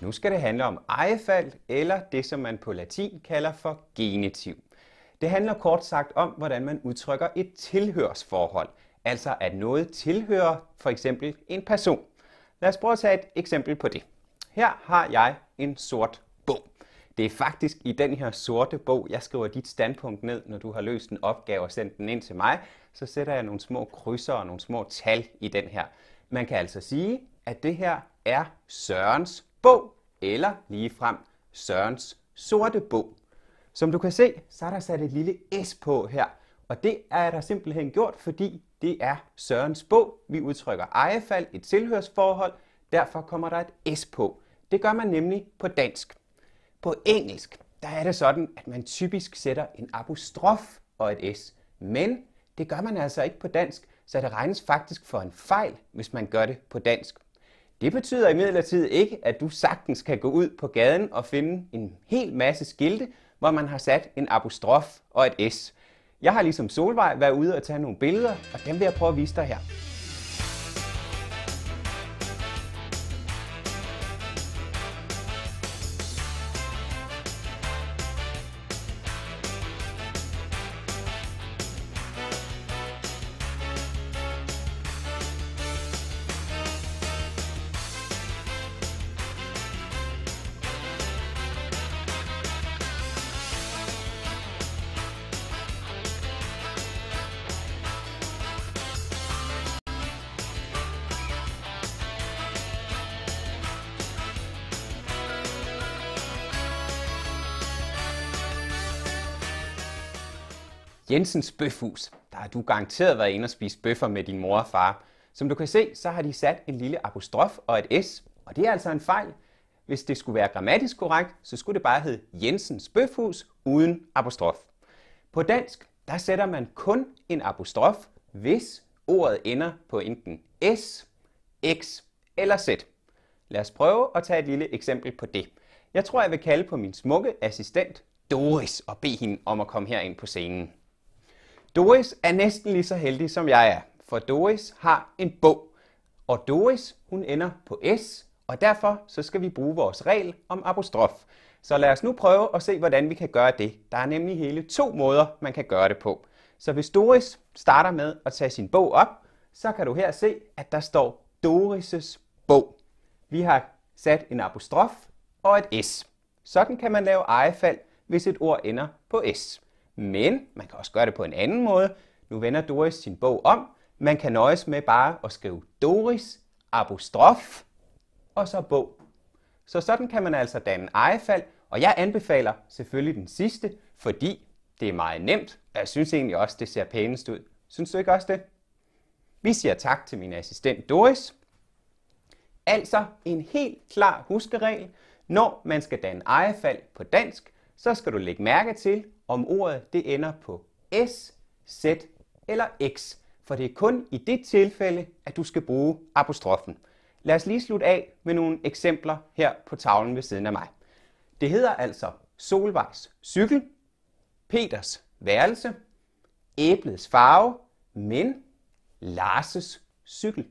Nu skal det handle om ejefald, eller det, som man på latin kalder for genitiv. Det handler kort sagt om, hvordan man udtrykker et tilhørsforhold, altså at noget tilhører for eksempel en person. Lad os prøve at tage et eksempel på det. Her har jeg en sort bog. Det er faktisk i den her sorte bog, jeg skriver dit standpunkt ned, når du har løst en opgave og sendt den ind til mig. Så sætter jeg nogle små krydser og nogle små tal i den her. Man kan altså sige, at det her er Sørens bog, eller ligefrem Sørens sorte bog. Som du kan se, så er der sat et lille S på her, og det er der simpelthen gjort, fordi det er Sørens bog. Vi udtrykker ejefald, et tilhørsforhold, derfor kommer der et S på. Det gør man nemlig på dansk. På engelsk, der er det sådan, at man typisk sætter en apostrof og et S, men det gør man altså ikke på dansk, så det regnes faktisk for en fejl, hvis man gør det på dansk. Det betyder imidlertid ikke, at du sagtens kan gå ud på gaden og finde en hel masse skilte, hvor man har sat en apostrof og et S. Jeg har ligesom Solvej været ude og tage nogle billeder, og dem vil jeg prøve at vise dig her. Jensens Bøfhus. Der har du garanteret været inde og spise bøffer med din mor og far. Som du kan se, så har de sat en lille apostrof og et S, og det er altså en fejl. Hvis det skulle være grammatisk korrekt, så skulle det bare hedde Jensens Bøfhus uden apostrof. På dansk, der sætter man kun en apostrof, hvis ordet ender på enten S, X eller Z. Lad os prøve at tage et lille eksempel på det. Jeg tror, jeg vil kalde på min smukke assistent Doris og bede hende om at komme herind på scenen. Doris er næsten lige så heldig som jeg er, for Doris har en bog. Og Doris, hun ender på S, og derfor så skal vi bruge vores regel om apostrof. Så lad os nu prøve at se, hvordan vi kan gøre det. Der er nemlig hele 2 måder, man kan gøre det på. Så hvis Doris starter med at tage sin bog op, så kan du her se, at der står Doris' bog. Vi har sat en apostrof og et S. Sådan kan man lave ejefald, hvis et ord ender på S. Men man kan også gøre det på en anden måde. Nu vender Doris sin bog om. Man kan nøjes med bare at skrive Doris, apostrof og så bog. Så sådan kan man altså danne ejefald, og jeg anbefaler selvfølgelig den sidste, fordi det er meget nemt, og jeg synes egentlig også, det ser pænest ud. Synes du ikke også det? Vi siger tak til min assistent Doris. Altså en helt klar huskeregel. Når man skal danne ejefald på dansk, så skal du lægge mærke til, om ordet det ender på S, Z eller X. For det er kun i det tilfælde, at du skal bruge apostrofen. Lad os lige slutte af med nogle eksempler her på tavlen ved siden af mig. Det hedder altså Solvejs cykel, Peters værelse, æblets farve, men Lars' cykel.